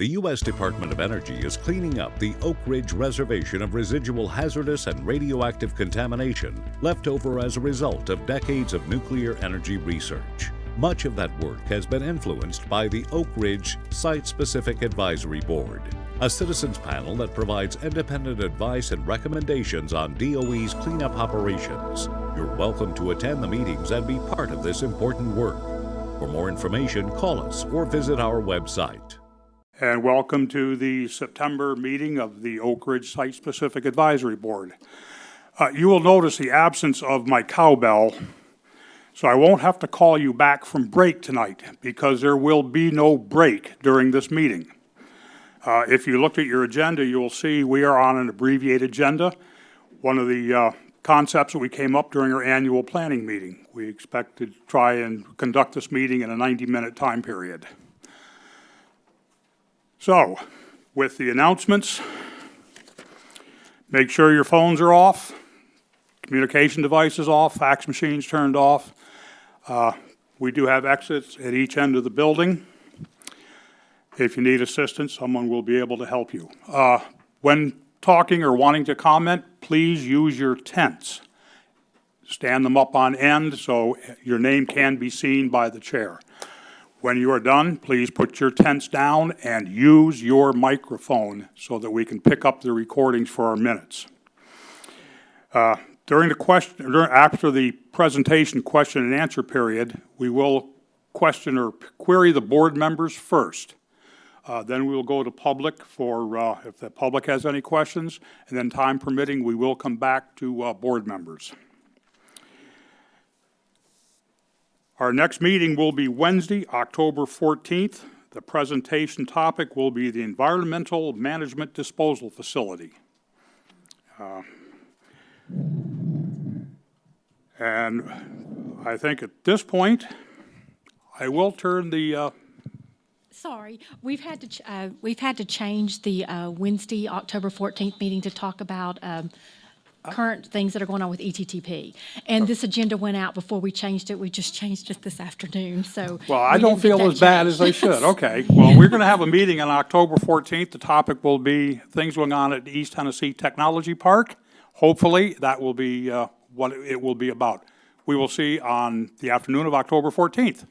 The U.S. Department of Energy is cleaning up the Oak Ridge Reservation of residual hazardous and radioactive contamination left over as a result of decades of nuclear energy research. Much of that work has been influenced by the Oak Ridge Site-Specific Advisory Board, a citizens panel that provides independent advice and recommendations on DOE's cleanup operations. You're welcome to attend the meetings and be part of this important work. For more information, call us or visit our website. And welcome to the September meeting of the Oak Ridge Site-Specific Advisory Board. You will notice the absence of my cowbell, so I won't have to call you back from break tonight because there will be no break during this meeting. If you looked at your agenda, you will see we are on an abbreviated agenda. One of the concepts that we came up during our annual planning meeting. We expect to try and conduct this meeting in a 90-minute time period. So, with the announcements, make sure your phones are off, communication devices off, fax machines turned off. We do have exits at each end of the building. If you need assistance, someone will be able to help you. When talking or wanting to comment, please use your tents. Stand them up on end so your name can be seen by the chair. When you are done, please put your tents down and use your microphone so that we can pick up the recordings for our minutes. After the presentation question and answer period, we will question or query the board members first. Then we will go to public for if the public has any questions, and then time permitting, we will come back to board members. Our next meeting will be Wednesday, October 14th. The presentation topic will be the Environmental Management Disposal Facility. And I think at this point, I will turn the Sorry, we've had to change the Wednesday, October 14th meeting to talk about current things that are going on with ETTP. And this agenda went out before we changed it. We just changed it this afternoon, so. Well, I don't feel as bad as they should. Okay. Well, we're going to have a meeting on October 14th. The topic will be things going on at the East Tennessee Technology Park. Hopefully, that will be what it will be about. We will see on the afternoon of October 14th.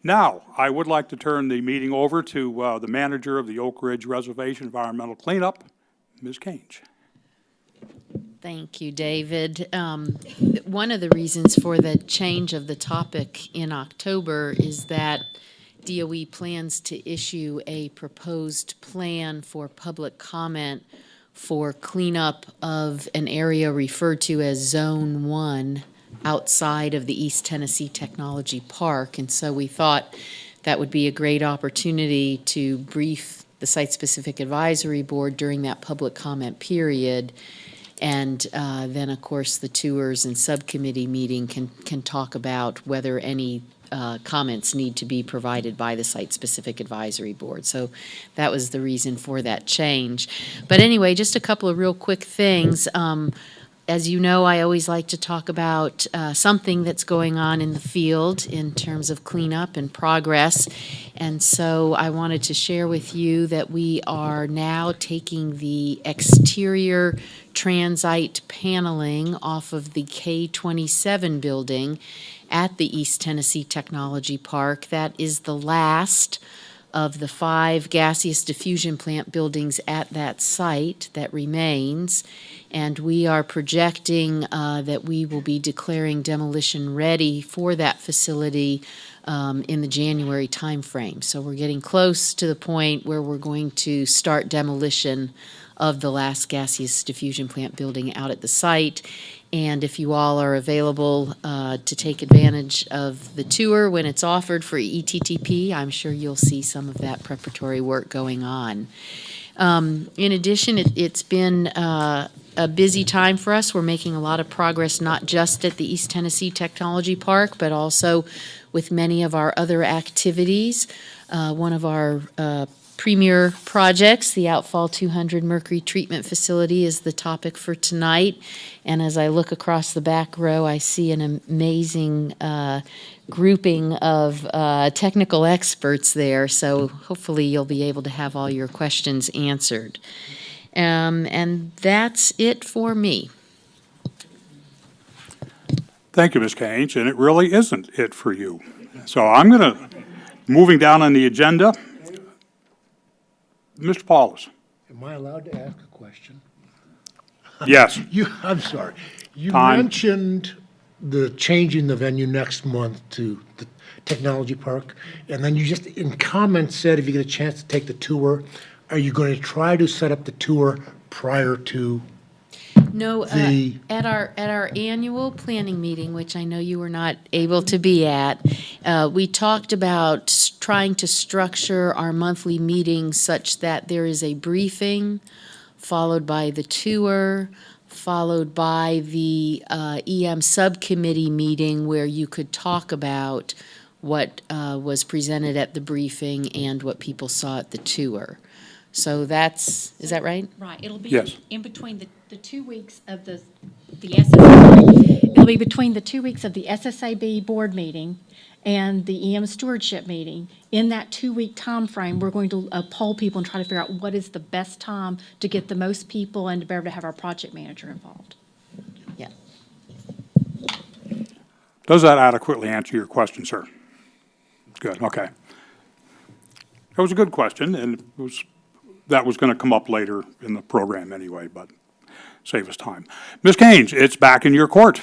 Now, I would like to turn the meeting over to the manager of the Oak Ridge Reservation Environmental Cleanup, Ms. Kange. Thank you, David. One of the reasons for the change of the topic in October is that DOE plans to issue a proposed plan for public comment for cleanup of an area referred to as Zone 1 outside of the East Tennessee Technology Park. And so we thought that would be a great opportunity to brief the Site-Specific Advisory Board during that public comment period. And then, of course, the tours and subcommittee meeting can talk about whether any comments need to be provided by the Site-Specific Advisory Board. So that was the reason for that change. But anyway, just a couple of real quick things. As you know, I always like to talk about something that's going on in the field in terms of cleanup and progress. And so I wanted to share with you that we are now taking the exterior transite paneling off of the K27 building at the East Tennessee Technology Park. That is the last of the 5 gaseous diffusion plant buildings at that site that remains. And we are projecting that we will be declaring demolition ready for that facility in the January timeframe. So we're getting close to the point where we're going to start demolition of the last gaseous diffusion plant building out at the site. And if you all are available to take advantage of the tour when it's offered for ETTP, I'm sure you'll see some of that preparatory work going on. In addition, it's been a busy time for us. We're making a lot of progress, not just at the East Tennessee Technology Park, but also with many of our other activities. One of our premier projects, the Outfall 200 Mercury Treatment Facility is the topic for tonight. And as I look across the back row, I see an amazing grouping of technical experts there. So hopefully you'll be able to have all your questions answered. And that's it for me. Thank you, Ms. Kanes, and it really isn't it for you. So I'm going to, moving down on the agenda, Mr. Paulus. Am I allowed to ask a question? Yes, I'm sorry. You Time. mentioned the changing the venue next month to the Technology Park, and then you just in comments said if you get a chance to take the tour, are you going to try to set up the tour prior to? No, The- at our annual planning meeting, which I know you were not able to be at, we talked about trying to structure our monthly meetings such that there is a briefing, followed by the tour, followed by the EM subcommittee meeting where you could talk about what was presented at the briefing and what people saw at the tour. So is that right? Right, it'll be Yes. in between the 2 weeks of the SSAB. It'll be between the 2 weeks of the SSAB board meeting and the EM stewardship meeting. In that 2-week time frame, we're going to poll people and try to figure out what is the best time to get the most people and to be able to have our project manager involved. Yeah. does that adequately answer your question, sir? Good, okay. That was a good question, and that was going to come up later in the program anyway, but save us time. Ms. Kanes, it's back in your court.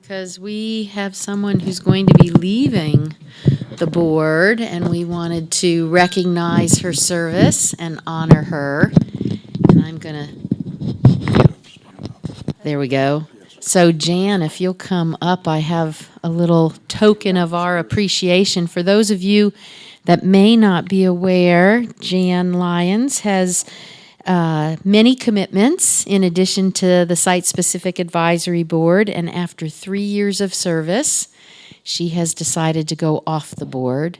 Because we have someone who's going to be leaving the board, and we wanted to recognize her service and honor her. And I'm going to, there we go. So Jan, if you'll come up, I have a little token of our appreciation. For those of you that may not be aware, Jan Lyons has many commitments in addition to the Site-Specific Advisory Board, and after 3 years of service, she has decided to go off the board.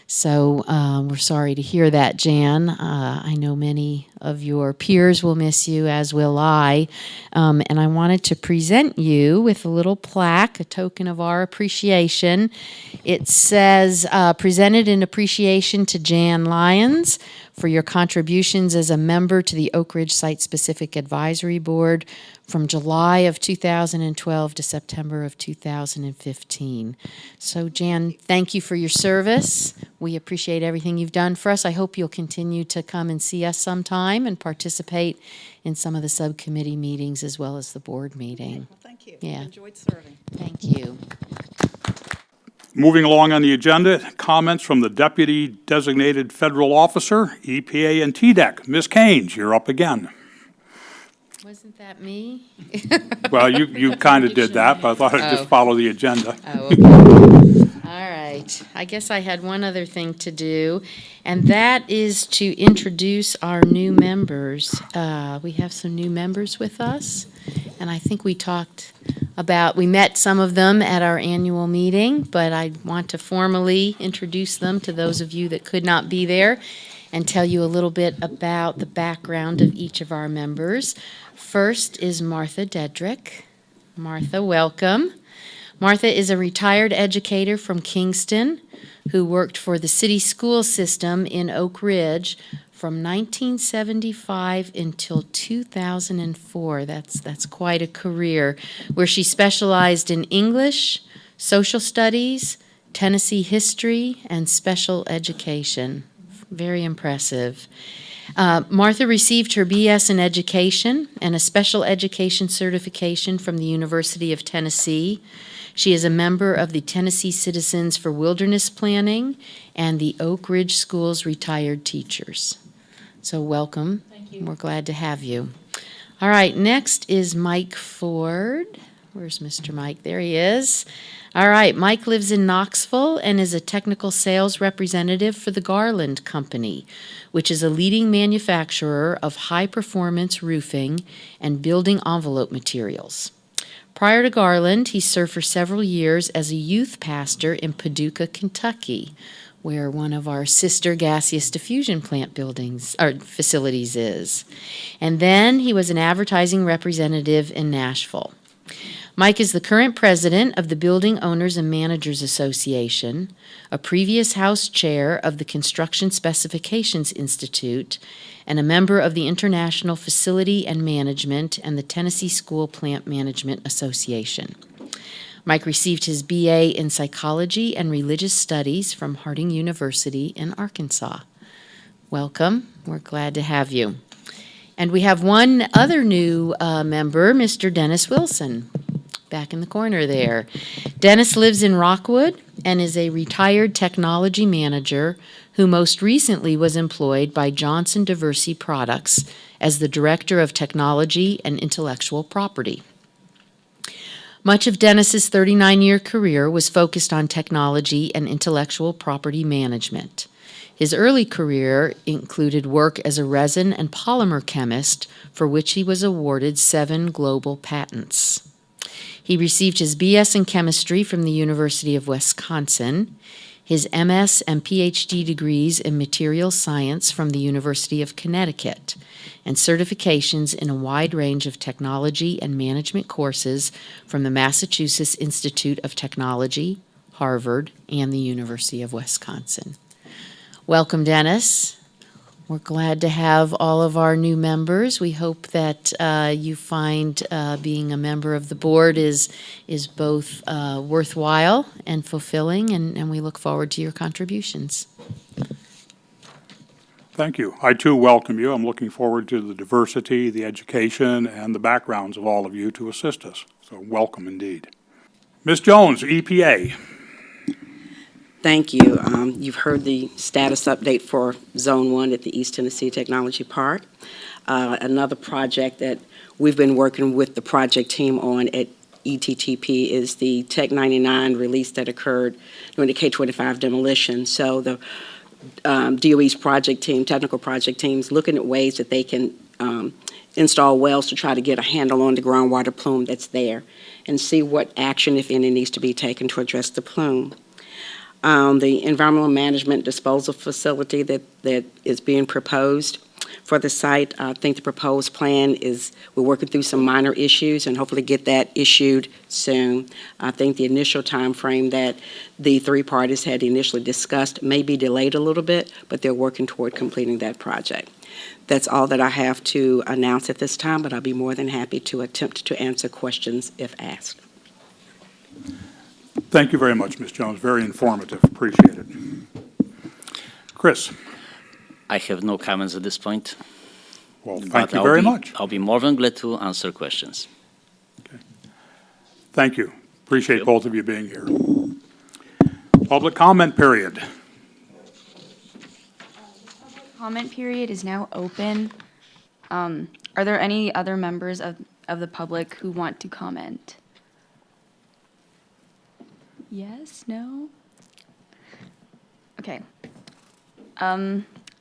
So we're sorry to hear that, Jan. I know many of your peers will miss you, as will I. And I wanted to present you with a little plaque, a token of our appreciation. It says, presented in appreciation to Jan Lyons for your contributions as a member to the Oak Ridge Site-Specific Advisory Board from July of 2012 to September of 2015. So Jan, thank you for your service. We appreciate everything you've done for us. I hope you'll continue to come and see us sometime and participate in some of the subcommittee meetings as well as the board meeting. Well, thank you. Yeah. Enjoyed serving. Thank you. Moving along on the agenda, comments from the Deputy Designated Federal Officer, EPA and TDEC. Ms. Kanes, you're up again. Wasn't that me? Well, you kind of did that, but I thought I'd just follow the agenda. Oh, okay. All right. I guess I had one other thing to do, and that is to introduce our new members. We have some new members with us, and I think we met some of them at our annual meeting, but I want to formally introduce them to those of you that could not be there and tell you a little bit about the background of each of our members. First is Martha Dedrick. Martha, welcome. Martha is a retired educator from Kingston who worked for the city school system in Oak Ridge from 1975 until 2004. That's quite a career, where she specialized in English, social studies, Tennessee history, and special education. Very impressive. Martha received her BS in education and a special education certification from the University of Tennessee. She is a member of the Tennessee Citizens for Wilderness Planning and the Oak Ridge Schools Retired Teachers. So welcome. Thank you. We're glad to have you. All right, next is Mike Ford. Where's Mr. Mike? There he is. All right, Mike lives in Knoxville and is a technical sales representative for the Garland Company, which is a leading manufacturer of high-performance roofing and building envelope materials. Prior to Garland, he served for several years as a youth pastor in Paducah, Kentucky, where one of our sister gaseous diffusion plant buildings or facilities is. And then he was an advertising representative in Nashville. Mike is the current president of the Building Owners and Managers Association, a previous House chair of the Construction Specifications Institute, and a member of the International Facility and Management and the Tennessee School Plant Management Association. Mike received his BA in Psychology and Religious Studies from Harding University in Arkansas. Welcome. We're glad to have you. And we have one other new member, Mr. Dennis Wilson, back in the corner there. Dennis lives in Rockwood and is a retired technology manager who most recently was employed by Johnson Diversey Products as the Director of Technology and Intellectual Property. Much of Dennis's 39-year career was focused on technology and intellectual property management. His early career included work as a resin and polymer chemist, for which he was awarded 7 global patents. He received his BS in chemistry from the University of Wisconsin, his MS and PhD degrees in materials science from the University of Connecticut, and certifications in a wide range of technology and management courses from the Massachusetts Institute of Technology, Harvard, and the University of Wisconsin. Welcome, Dennis. We're glad to have all of our new members. We hope that you find being a member of the board is both worthwhile and fulfilling, and we look forward to your contributions. Thank you. I too welcome you. I'm looking forward to the diversity, the education, and the backgrounds of all of you to assist us. So welcome indeed. Ms. Jones, EPA. Thank you. You've heard the status update for Zone 1 at the East Tennessee Technology Park. Another project that we've been working with the project team on at ETTP is the Tech 99 release that occurred during the K-25 demolition. So the DOE's project team, technical project teams, looking at ways that they can install wells to try to get a handle on the groundwater plume that's there and see what action, if any, needs to be taken to address the plume. The environmental management disposal facility that is being proposed for the site, I think the proposed plan is, we're working through some minor issues and hopefully get that issued soon. I think the initial time frame that the 3 parties had initially discussed may be delayed a little bit, but they're working toward completing that project. That's all that I have to announce at this time, but I'll be more than happy to attempt to answer questions if asked. Thank you very much, Ms. Jones. Very informative. Appreciate it. Chris. I have no comments at this point. Well, thank you very much. I'll be more than glad to answer questions. Okay. Thank you. Appreciate both of you being here. Public comment period. Comment period is now open. Are there any other members of the public who want to comment? Yes? No? Okay.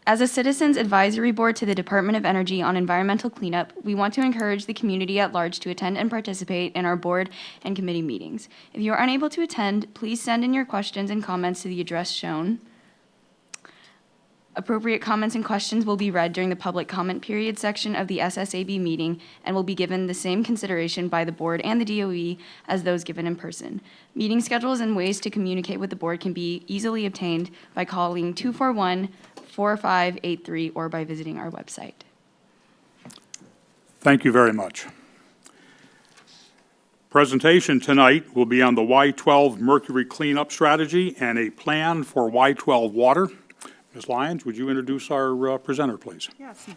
As a Citizens Advisory Board to the Department of Energy on environmental cleanup, we want to encourage the community at large to attend and participate in our board and committee meetings. If you are unable to attend, please send in your questions and comments to the address shown. Appropriate comments and questions will be read during the public comment period section of the SSAB meeting and will be given the same consideration by the board and the DOE as those given in person. Meeting schedules and ways to communicate with the board can be easily obtained by calling 241-4583 or by visiting our website. Thank you very much. Presentation tonight will be on the Y-12 mercury cleanup strategy and a plan for Y-12 water. Ms. Lyons, would you introduce our presenter, please? Yes,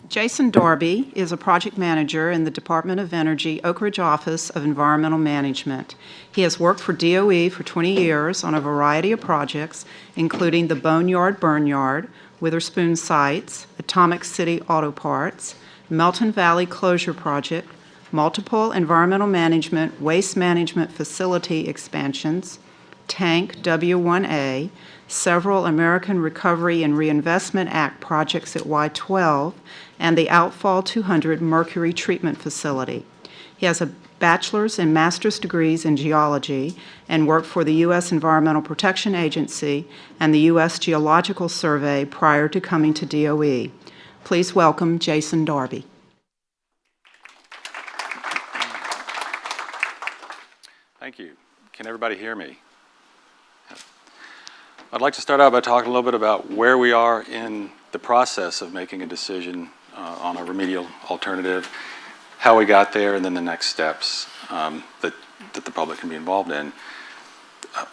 Jason Darby is a project manager in the Department of Energy Oak Ridge Office of Environmental Management. He has worked for DOE for 20 years on a variety of projects, including the Boneyard Burnyard, Witherspoon Sites, Atomic City Auto Parts, Melton Valley Closure Project, multiple environmental management waste management facility expansions, Tank W1A, several American Recovery and Reinvestment Act projects at Y-12, and the Outfall 200 Mercury Treatment Facility. He has a bachelor's and master's degrees in geology, and worked for the U.S. Environmental Protection Agency and the U.S. Geological Survey prior to coming to DOE. Please welcome Jason Darby. Thank you. Can everybody hear me? I'd like to start out by talking a little bit about where we are in the process of making a decision on a remedial alternative, how we got there, and then the next steps that the public can be involved in.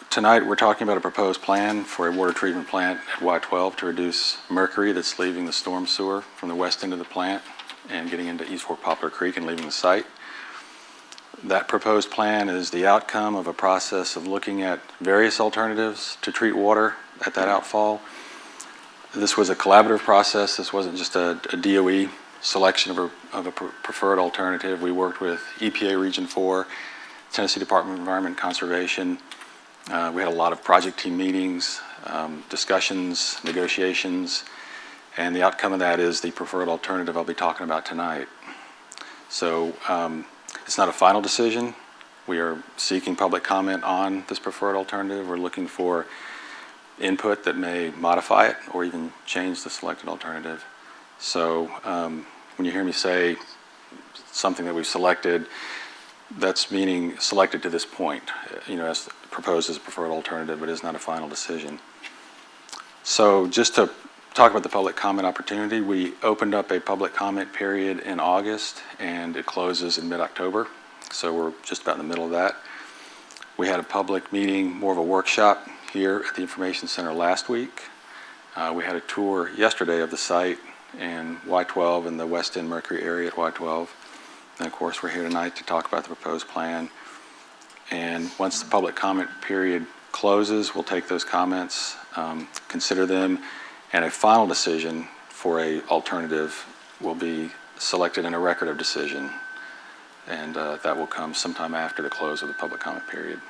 Tonight we're talking about a proposed plan for a water treatment plant at Y12 to reduce mercury that's leaving the storm sewer from the west end of the plant and getting into East Fork Poplar Creek and leaving the site. That proposed plan is the outcome of a process of looking at various alternatives to treat water at that outfall. This was a collaborative process. This wasn't just a DOE selection of a preferred alternative. We worked with EPA Region 4, Tennessee Department of Environment and Conservation. We had a lot of project team meetings, discussions, negotiations, and the outcome of that is the preferred alternative I'll be talking about tonight. So it's not a final decision. We are seeking public comment on this preferred alternative. We're looking for input that may modify it or even change the selected alternative. So when you hear me say something that we've selected, that's meaning selected to this point, as proposed as a preferred alternative, but is not a final decision. So just to talk about the public comment opportunity, we opened up a public comment period in August and it closes in mid-October. So we're just about in the middle of that. We had a public meeting, more of a workshop here at the Information Center last week. We had a tour yesterday of the site in Y12 and the West End Mercury area at Y12. And of course, we're here tonight to talk about the proposed plan. And once the public comment period closes, we'll take those comments, consider them, and a final decision for an alternative will be selected in a record of decision. And that will come sometime after the close of the public comment period.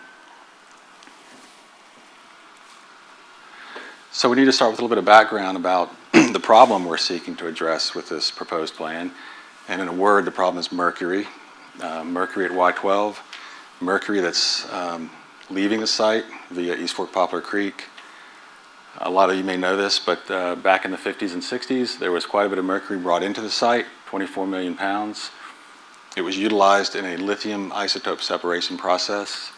So we need to start with a little bit of background about the problem we're seeking to address with this proposed plan. And in a word, the problem is mercury. Mercury at Y12, mercury that's leaving the site via East Fork Poplar Creek. A lot of you may know this, but back in the 50s and 60s, there was quite a bit of mercury brought into the site, 24 million pounds. It was utilized in a lithium isotope separation process.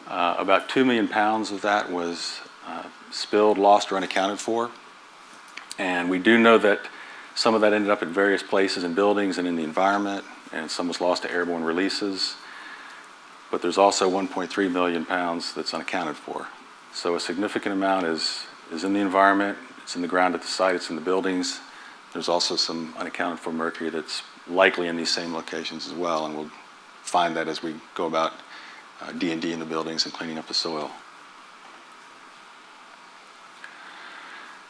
About 2 million pounds of that was spilled, lost, or unaccounted for. And we do know that some of that ended up at various places in buildings and in the environment, and some was lost to airborne releases. But there's also 1.3 million pounds that's unaccounted for. So a significant amount is in the environment, it's in the ground at the site, it's in the buildings. There's also some unaccounted for mercury that's likely in these same locations as well, and we'll find that as we go about D&D in the buildings and cleaning up the soil.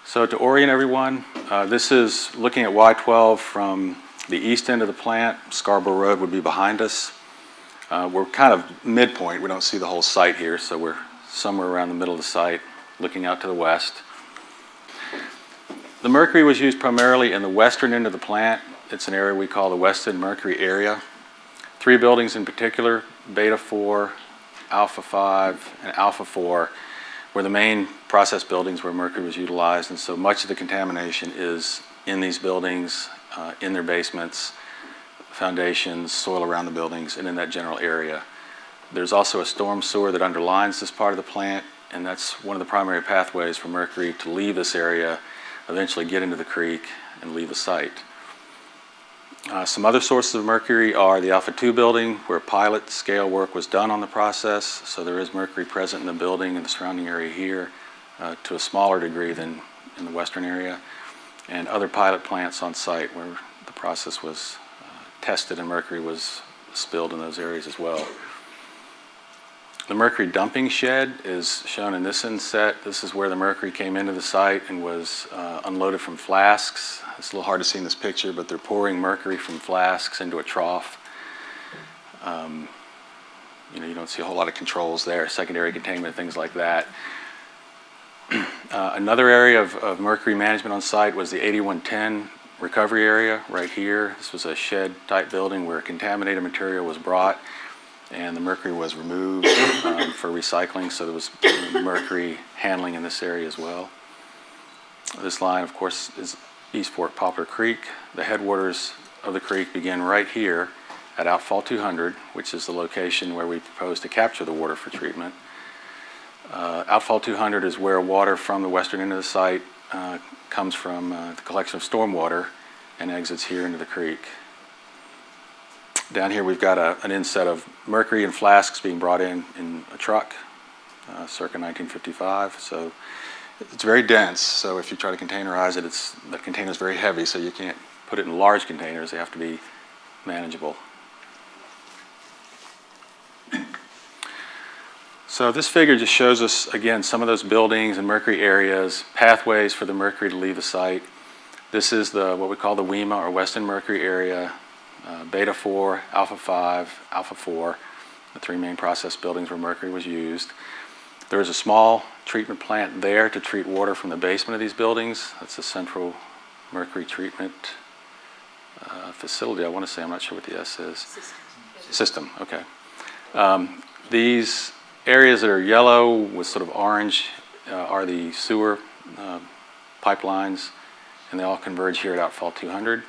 So to orient everyone, this is looking at Y12 from the east end of the plant. Scarborough Road would be behind us. We're kind of midpoint. We don't see the whole site here, so we're somewhere around the middle of the site, looking out to the west. The mercury was used primarily in the western end of the plant. It's an area we call the West End Mercury area. 3 buildings in particular, Beta 4, Alpha 5, and Alpha 4, were the main process buildings where mercury was utilized, and so much of the contamination is in these buildings, in their basements, foundations, soil around the buildings, and in that general area. There's also a storm sewer that underlines this part of the plant, and that's one of the primary pathways for mercury to leave this area, eventually get into the creek, and leave the site. Some other sources of mercury are the Alpha 2 building, where pilot scale work was done on the process, so there is mercury present in the building and the surrounding area here to a smaller degree than in the western area, and other pilot plants on site where the process was tested and mercury was spilled in those areas as well. The mercury dumping shed is shown in this inset. This is where the mercury came into the site and was unloaded from flasks. It's a little hard to see in this picture, but they're pouring mercury from flasks into a trough. You don't see a whole lot of controls there, secondary containment, things like that. Another area of mercury management on site was the 8110 recovery area right here. This was a shed-type building where contaminated material was brought. and the mercury was removed for recycling, so there was mercury handling in this area as well. This line, of course, is East Fork Poplar Creek. The headwaters of the creek begin right here at Outfall 200, which is the location where we propose to capture the water for treatment. Outfall 200 is where water from the western end of the site comes from the collection of stormwater and exits here into the creek. Down here we've got an inset of mercury and flasks being brought in a truck circa 1955. So it's very dense, so if you try to containerize it, the container's very heavy, so you can't put it in large containers. They have to be manageable. So this figure just shows us, again, some of those buildings and mercury areas, pathways for the mercury to leave the site. This is what we call the WEMA, or Western Mercury Area, Beta 4, Alpha 5, Alpha 4, the three main process buildings where mercury was used. There is a small treatment plant there to treat water from the basement of these buildings. That's the Central Mercury Treatment Facility, I want to say. I'm not sure what the S is. System, okay. These areas that are yellow with sort of orange are the sewer pipelines, and they all converge here at Outfall 200.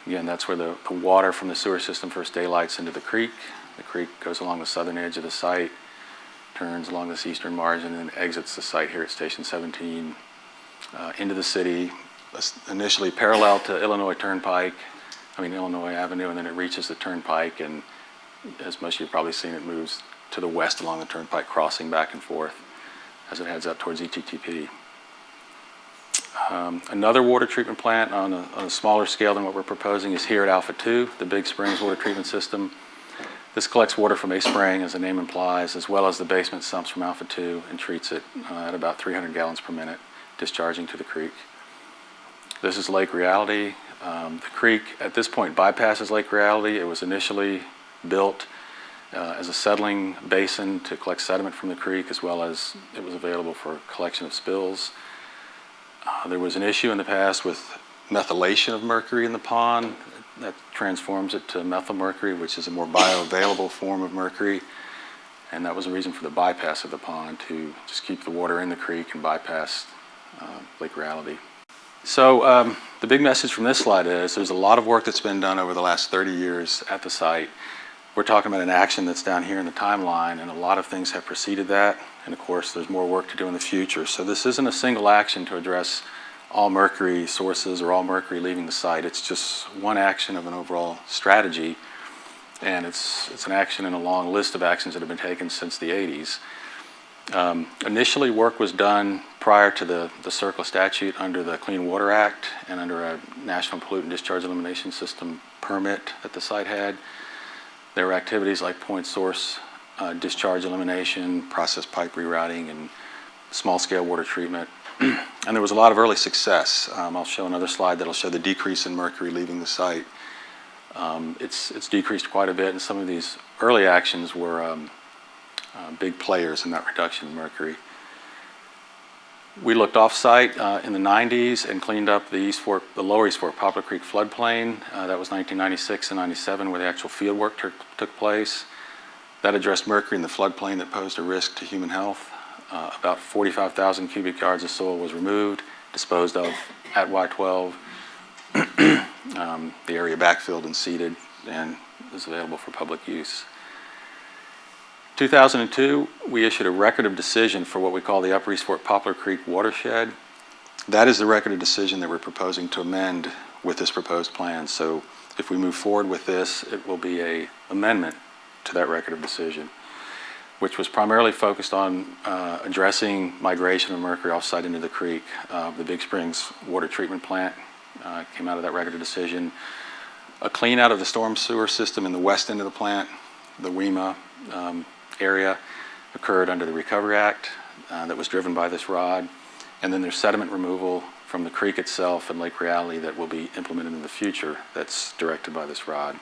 Again, that's where the water from the sewer system first daylights into the creek. The creek goes along the southern edge of the site, turns along this eastern margin, and exits the site here at Station 17 into the city, initially parallel to Illinois Avenue, and then it reaches the Turnpike, and as most of you have probably seen, it moves to the west along the Turnpike, crossing back and forth as it heads up towards ETTP. Another water treatment plant on a smaller scale than what we're proposing is here at Alpha 2, the Big Springs water treatment system. This collects water from a spring, as the name implies, as well as the basement sumps from Alpha 2, and treats it at about 300 gallons per minute, discharging to the creek. This is Lake Reality. The creek at this point bypasses Lake Reality. It was initially built as a settling basin to collect sediment from the creek, as well as it was available for collection of spills. There was an issue in the past with methylation of mercury in the pond. That transforms it to methylmercury, which is a more bioavailable form of mercury. And that was the reason for the bypass of the pond, to just keep the water in the creek and bypass Lake Reality. So the big message from this slide is there's a lot of work that's been done over the last 30 years at the site. We're talking about an action that's down here in the timeline, and a lot of things have preceded that. And of course, there's more work to do in the future. So this isn't a single action to address all mercury sources or all mercury leaving the site. It's just one action of an overall strategy, and it's an action in a long list of actions that have been taken since the 80s. Initially, work was done prior to the CERCLA statute under the Clean Water Act and under a National Pollutant Discharge Elimination System permit that the site had. There were activities like point source discharge elimination, process pipe rerouting, and small-scale water treatment. And there was a lot of early success. I'll show another slide that'll show the decrease in mercury leaving the site. It's decreased quite a bit, and some of these early actions were big players in that reduction in mercury. We looked off-site in the 90s and cleaned up the lower East Fork Poplar Creek floodplain. That was 1996 and 97, where the actual field work took place. That addressed mercury in the floodplain that posed a risk to human health. About 45,000 cubic yards of soil was removed, disposed of at Y12. The area backfilled and seeded and is available for public use. 2002, we issued a record of decision for what we call the Upper East Fork Poplar Creek watershed. That is the record of decision that we're proposing to amend with this proposed plan. So if we move forward with this, it will be an amendment to that record of decision, which was primarily focused on addressing migration of mercury off-site into the creek. The Big Springs water treatment plant came out of that record of decision. A clean out of the storm sewer system in the west end of the plant, the WEMA area, occurred under the Recovery Act that was driven by this ROD. And then there's sediment removal from the creek itself and Lake Reality that will be implemented in the future that's directed by this ROD.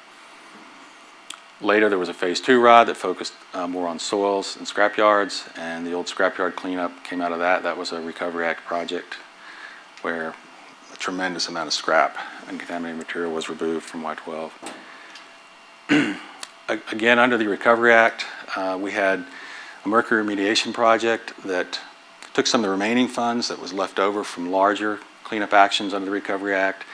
Later, there was a phase 2 ROD that focused more on soils and scrapyards, and the old scrapyard cleanup came out of that. That was a Recovery Act project where a tremendous amount of scrap and contaminated material was removed from Y12. Again, under the Recovery Act, we had a mercury remediation project that took some of the remaining funds that was left over from larger cleanup actions under the Recovery Act,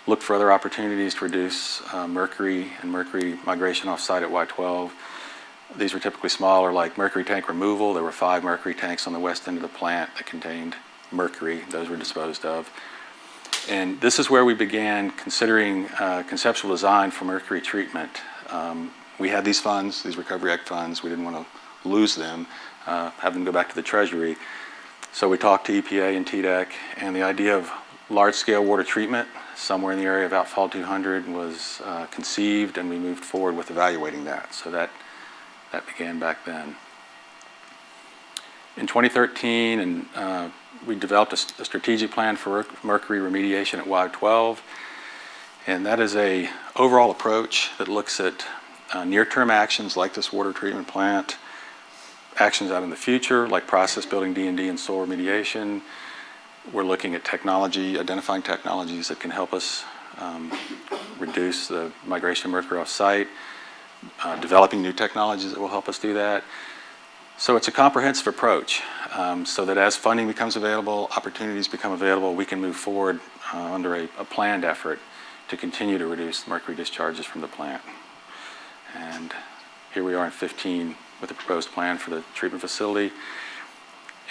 looked for other opportunities to reduce mercury and mercury migration off-site at Y12. These were typically smaller, like mercury tank removal. There were 5 mercury tanks on the west end of the plant that contained mercury. Those were disposed of. And this is where we began considering conceptual design for mercury treatment. We had these funds, these Recovery Act funds. We didn't want to lose them, have them go back to the Treasury. So we talked to EPA and TDEC, and the idea of large-scale water treatment somewhere in the area of Outfall 200 was conceived, and we moved forward with evaluating that. So that began back then. In 2013, and we developed a strategic plan for mercury remediation at Y12, and that is an overall approach that looks at near-term actions like this water treatment plant, actions out in the future like process building D&D and soil remediation. We're looking at technology, identifying technologies that can help us reduce the migration of mercury off-site, developing new technologies that will help us do that. So it's a comprehensive approach so that as funding becomes available, opportunities become available, we can move forward under a planned effort to continue to reduce mercury discharges from the plant. And here we are in 15 with a proposed plan for the treatment facility.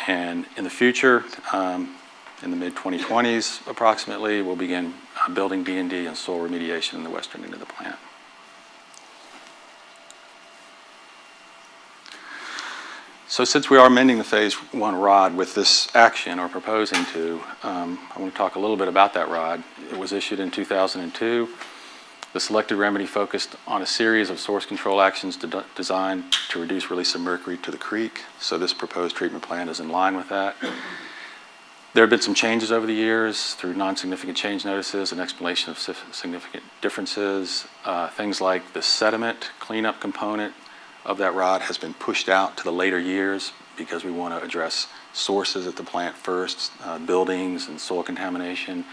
And in the future, in the mid-2020s approximately, we'll begin building D&D and soil remediation in the western end of the plant. So since we are amending the Phase 1 ROD with this action, or proposing to, I want to talk a little bit about that ROD. It was issued in 2002. The selected remedy focused on a series of source control actions designed to reduce release of mercury to the creek. So this proposed treatment plan is in line with that. There have been some changes over the years through non-significant change notices and explanation of significant differences. Things like the sediment cleanup component of that ROD has been pushed out to the later years because we want to address sources at the plant first, buildings and soil contamination.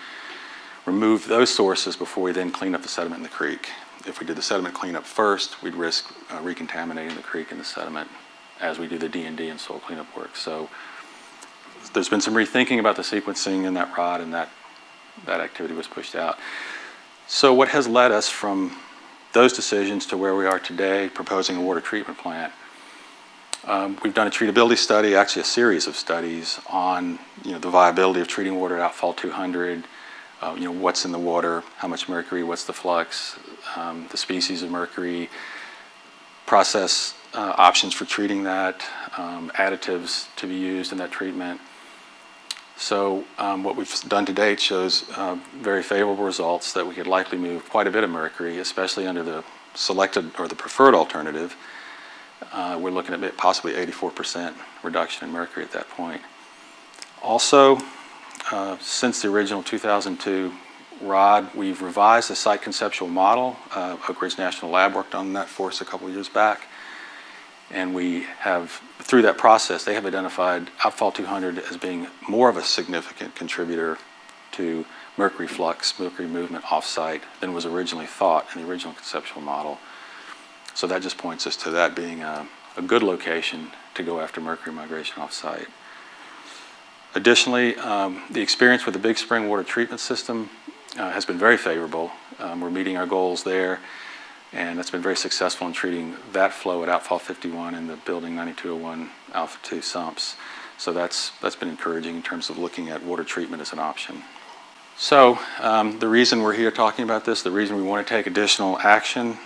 Remove those sources before we then clean up the sediment in the creek. If we did the sediment cleanup first, we'd risk recontaminating the creek and the sediment as we do the D&D and soil cleanup work. So there's been some rethinking about the sequencing in that ROD, and that activity was pushed out. So what has led us from those decisions to where we are today, proposing a water treatment plant? We've done a treatability study, actually a series of studies on the viability of treating water at Outfall 200, what's in the water, how much mercury, what's the flux, the species of mercury, process options for treating that, additives to be used in that treatment. So what we've done to date shows very favorable results that we could likely move quite a bit of mercury, especially under the selected or the preferred alternative. We're looking at possibly 84% reduction in mercury at that point. Also, since the original 2002 ROD, we've revised the site conceptual model. Oak Ridge National Lab worked on that for us a couple of years back. And we have, through that process, they have identified Outfall 200 as being more of a significant contributor to mercury flux, mercury movement off-site than was originally thought in the original conceptual model. So that just points us to that being a good location to go after mercury migration off-site. Additionally, the experience with the Big Spring water treatment system has been very favorable. We're meeting our goals there. And that's been very successful in treating that flow at Outfall 51 and the Building 9201 Alpha 2 sumps. So that's been encouraging in terms of looking at water treatment as an option. So the reason we're here talking about this, the reason we want to take additional action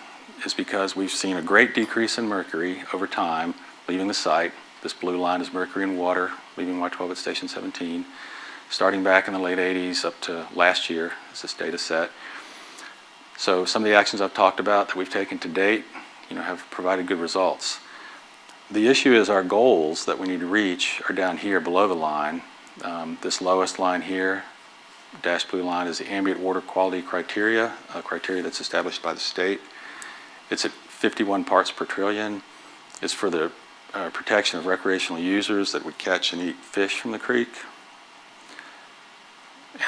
is because we've seen a great decrease in mercury over time leaving the site. This blue line is mercury in water leaving Y12 at Station 17, starting back in the late 80s up to last year is this data set. So some of the actions I've talked about that we've taken to date, have provided good results. The issue is our goals that we need to reach are down here below the line. This lowest line here, dashed blue line, is the ambient water quality criteria, a criteria that's established by the state. It's at 51 parts per trillion. It's for the protection of recreational users that would catch and eat fish from the creek.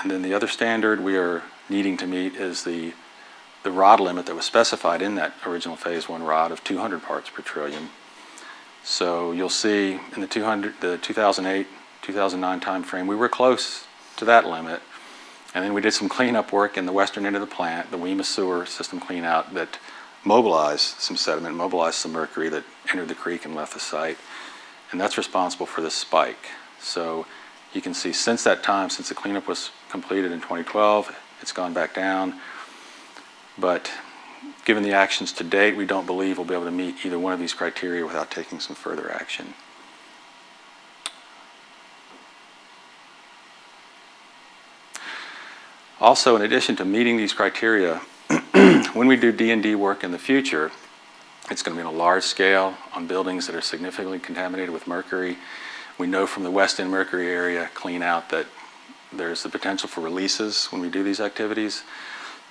And then the other standard we are needing to meet is the the rod limit that was specified in that original Phase 1 rod of 200 parts per trillion. So you'll see in the 2008, 2009 timeframe, we were close to that limit. And then we did some cleanup work in the western end of the plant, the WEMA sewer system cleanout, that mobilized some sediment, mobilized some mercury that entered the creek and left the site. And that's responsible for this spike. So you can see since that time, since the cleanup was completed in 2012, it's gone back down. But given the actions to date, we don't believe we'll be able to meet either one of these criteria without taking some further action. Also, in addition to meeting these criteria, when we do D&D work in the future, it's going to be on a large scale on buildings that are significantly contaminated with mercury. We know from the West End mercury area clean out that there's the potential for releases when we do these activities.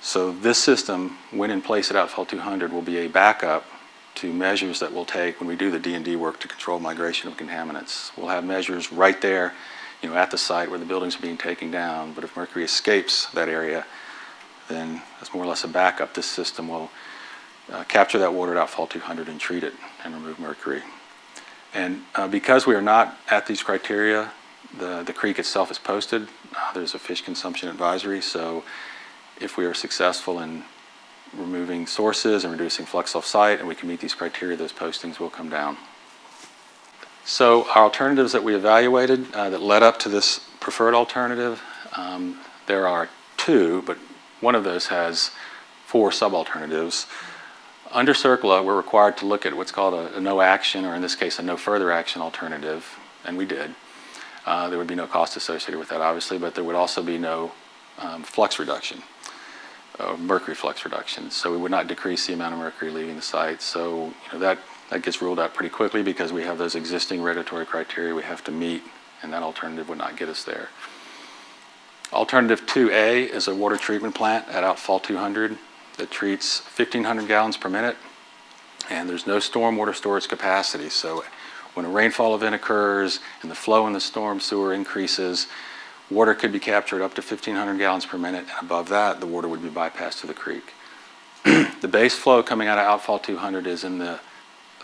So this system, when in place at Outfall 200, will be a backup to measures that we'll take when we do the D&D work to control migration of contaminants. We'll have measures right there, at the site where the buildings are being taken down. But if mercury escapes that area, then as more or less a backup, this system will capture that water at Outfall 200 and treat it and remove mercury. And because we are not at these criteria, the creek itself is posted. There's a fish consumption advisory, so if we are successful in removing sources and reducing flux off site and we can meet these criteria, those postings will come down. So our alternatives that we evaluated that led up to this preferred alternative, there are two, but one of those has 4 sub-alternatives. Under CERCLA, we're required to look at what's called a no action, or in this case, a no further action alternative, and we did. There would be no cost associated with that, obviously, but there would also be no flux reduction, mercury flux reduction. So we would not decrease the amount of mercury leaving the site. So that gets ruled out pretty quickly because we have those existing regulatory criteria we have to meet, and that alternative would not get us there. Alternative 2A is a water treatment plant at Outfall 200 that treats 1,500 gallons per minute, and there's no stormwater storage capacity. So when a rainfall event occurs and the flow in the storm sewer increases, water could be captured up to 1,500 gallons per minute, and above that, the water would be bypassed to the creek. The base flow coming out of Outfall 200 is in the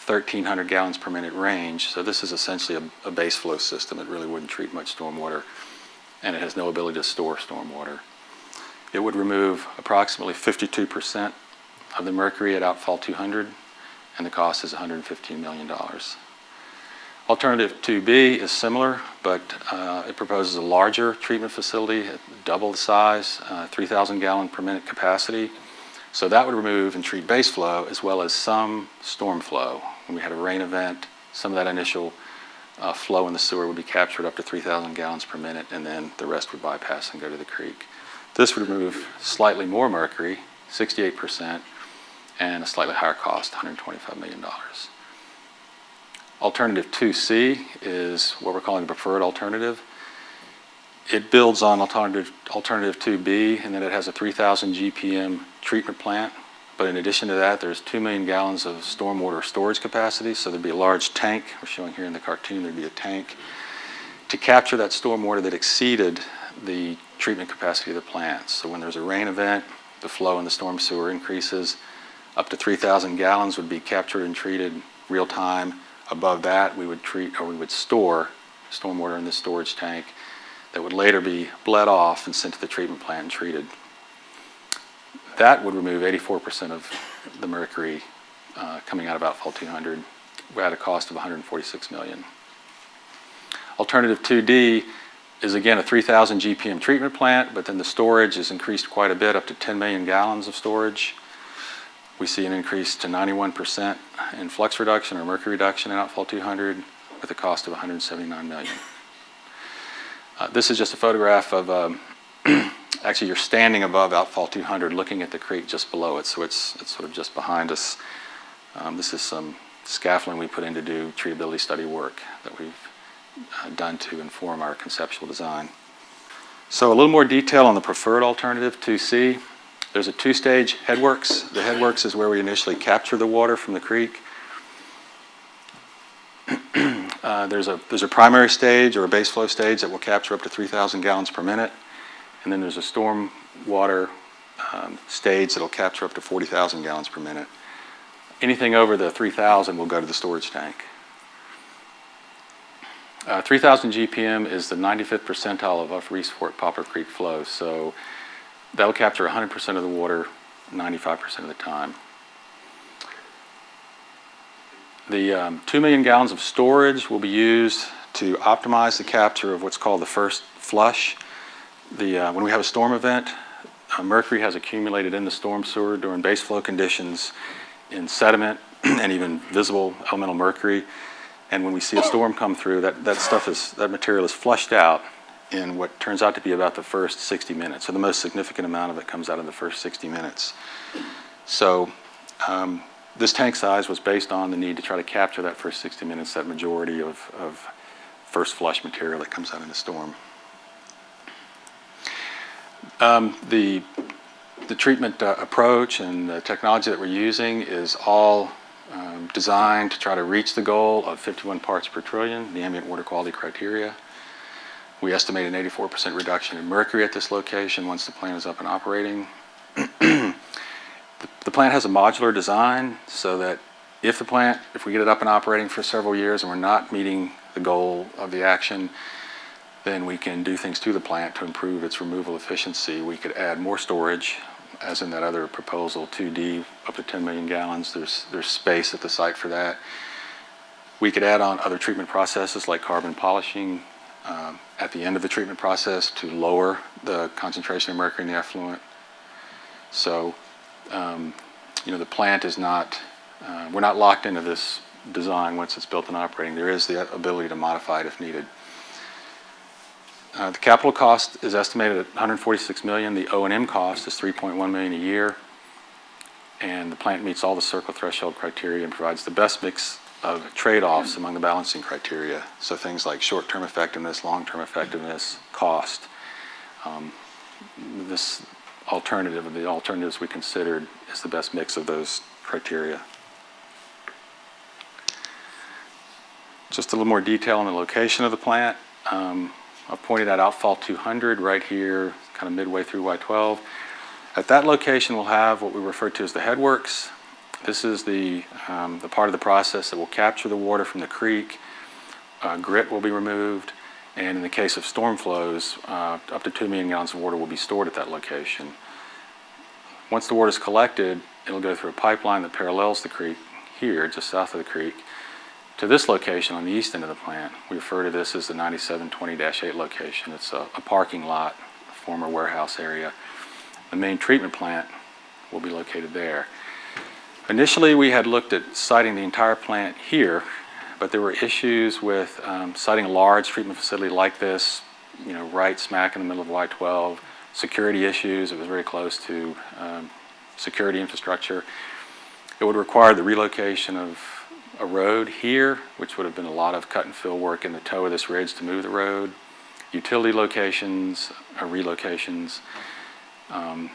1,300 gallons per minute range, so this is essentially a base flow system. It really wouldn't treat much stormwater, and it has no ability to store stormwater. It would remove approximately 52% of the mercury at Outfall 200, and the cost is $115 million. Alternative 2B is similar, but it proposes a larger treatment facility, double the size, 3,000 gallon per minute capacity. So that would remove and treat base flow as well as some storm flow. When we had a rain event, some of that initial flow in the sewer would be captured up to 3,000 gallons per minute, and then the rest would bypass and go to the creek. This would remove slightly more mercury, 68%, and a slightly higher cost, $125 million. Alternative 2C is what we're calling the preferred alternative. It builds on alternative 2B, and then it has a 3,000 GPM treatment plant. But in addition to that, there's 2 million gallons of stormwater storage capacity. So there'd be a large tank. We're showing here in the cartoon, there'd be a tank to capture that stormwater that exceeded the treatment capacity of the plant. So when there's a rain event, the flow in the storm sewer increases. Up to 3,000 gallons would be captured and treated real time. Above that, we would store stormwater in the storage tank that would later be bled off and sent to the treatment plant and treated. That would remove 84% of the mercury coming out of Outfall 200 at a cost of $146 million. Alternative 2D is again a 3,000 GPM treatment plant, but then the storage is increased quite a bit, up to 10 million gallons of storage. We see an increase to 91% in flux reduction or mercury reduction in Outfall 200 with a cost of $179 million. This is just a photograph of, actually you're standing above Outfall 200 looking at the creek just below it, so it's sort of just behind us. This is some scaffolding we put in to do treatability study work that we've done to inform our conceptual design. So a little more detail on the preferred alternative, 2C. There's a 2-stage headworks. The headworks is where we initially capture the water from the creek. There's a primary stage or a base flow stage that will capture up to 3,000 gallons per minute. And then there's a storm water stage that'll capture up to 40,000 gallons per minute. Anything over the 3,000 will go to the storage tank. 3,000 GPM is the 95th percentile of Reese Fork Poplar Creek flow, so that'll capture 100% of the water 95% of the time. The 2 million gallons of storage will be used to optimize the capture of what's called the first flush. When we have a storm event, mercury has accumulated in the storm sewer during base flow conditions in sediment and even visible elemental mercury. And when we see a storm come through, that material is flushed out in what turns out to be about the first 60 minutes. So the most significant amount of it comes out in the first 60 minutes. So this tank size was based on the need to try to capture that first 60 minutes, that majority of first flush material that comes out in the storm. The treatment approach and the technology that we're using is all designed to try to reach the goal of 51 parts per trillion, the ambient water quality criteria. We estimate an 84% reduction in mercury at this location once the plant is up and operating. The plant has a modular design so that if we get it up and operating for several years and we're not meeting the goal of the action, then we can do things to the plant to improve its removal efficiency. We could add more storage, as in that other proposal, 2D, up to 10 million gallons. There's space at the site for that. We could add on other treatment processes like carbon polishing at the end of the treatment process to lower the concentration of mercury in the effluent. So, the plant is not, we're not locked into this design once it's built and operating. There is the ability to modify it if needed. The capital cost is estimated at $146 million. The O&M cost is $3.1 million a year. And the plant meets all the circle threshold criteria and provides the best mix of trade-offs among the balancing criteria. So things like short-term effectiveness, long-term effectiveness, cost. This alternative, of the alternatives we considered, is the best mix of those criteria. Just a little more detail on the location of the plant. I've pointed out Outfall 200 right here, kind of midway through Y12. At that location, we'll have what we refer to as the headworks. This is the part of the process that will capture the water from the creek. Grit will be removed, and in the case of storm flows, up to 2 million gallons of water will be stored at that location. Once the water is collected, it'll go through a pipeline that parallels the creek here, just south of the creek, to this location on the east end of the plant. We refer to this as the 9720-8 location. It's a parking lot, a former warehouse area. The main treatment plant will be located there. Initially, we had looked at siting the entire plant here, but there were issues with siting a large treatment facility like this, right smack in the middle of Y12, security issues. It was very close to security infrastructure. It would require the relocation of a road here, which would have been a lot of cut and fill work in the toe of this ridge to move the road, utility locations, relocations,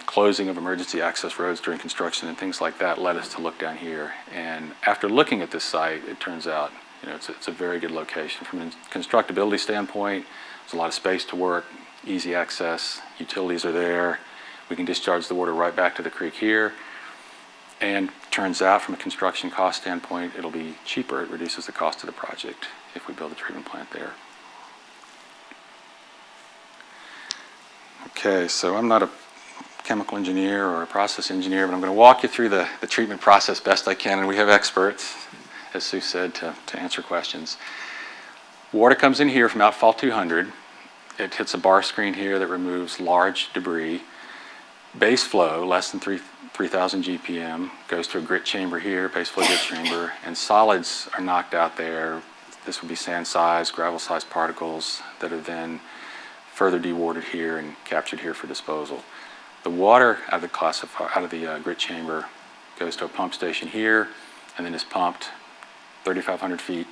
closing of emergency access roads during construction and things like that led us to look down here. And after looking at this site, it turns out it's a very good location. From a constructability standpoint, there's a lot of space to work, easy access, utilities are there. We can discharge the water right back to the creek here. And turns out from a construction cost standpoint, it'll be cheaper. It reduces the cost of the project if we build a treatment plant there. Okay, so I'm not a chemical engineer or a process engineer, but I'm going to walk you through the treatment process best I can, and we have experts, as Sue said, to answer questions. Water comes in here from Outfall 200. It hits a bar screen here that removes large debris. Base flow, less than 3,000 GPM, goes to a grit chamber here, base flow grit chamber, and solids are knocked out there. This would be sand-sized, gravel-sized particles that are then further dewatted here and captured here for disposal. The water out of the grit chamber goes to a pump station here, and then is pumped 3,500 feet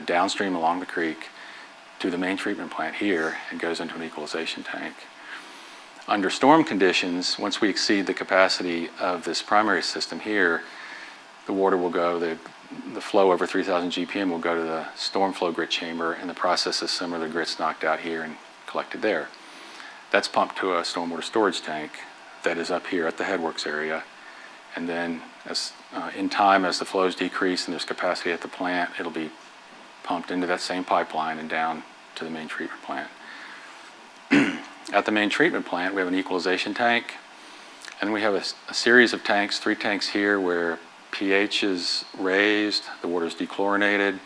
downstream along the creek to the main treatment plant here and goes into an equalization tank. Under storm conditions, once we exceed the capacity of this primary system here, the water will go, the flow over 3,000 GPM will go to the storm flow grit chamber, and the process is similar. The grit's knocked out here and collected there. That's pumped to a stormwater storage tank that is up here at the headworks area. And then in time, as the flows decrease and there's capacity at the plant, it'll be pumped into that same pipeline and down to the main treatment plant. At the main treatment plant, we have an equalization tank, and we have a series of tanks, 3 tanks here where pH is raised, the water is dechlorinated,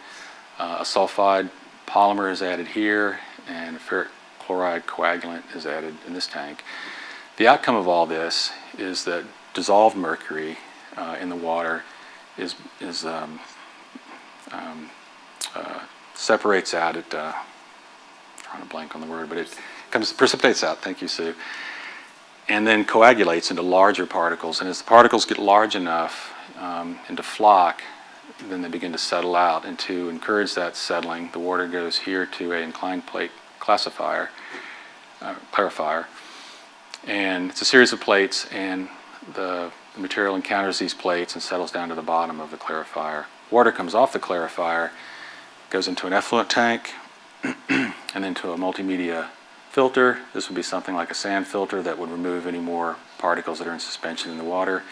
a sulfide polymer is added here, and a ferric chloride coagulant is added in this tank. The outcome of all this is that dissolved mercury in the water separates out at, trying to blank on the word, but it precipitates out, thank you, Sue, and then coagulates into larger particles. And as the particles get large enough into flock, then they begin to settle out. And to encourage that settling, the water goes here to an inclined plate clarifier. And it's a series of plates, and the material encounters these plates and settles down to the bottom of the clarifier. Water comes off the clarifier, goes into an effluent tank, and then to a multimedia filter. This would be something like a sand filter that would remove any more particles that are in suspension in the water.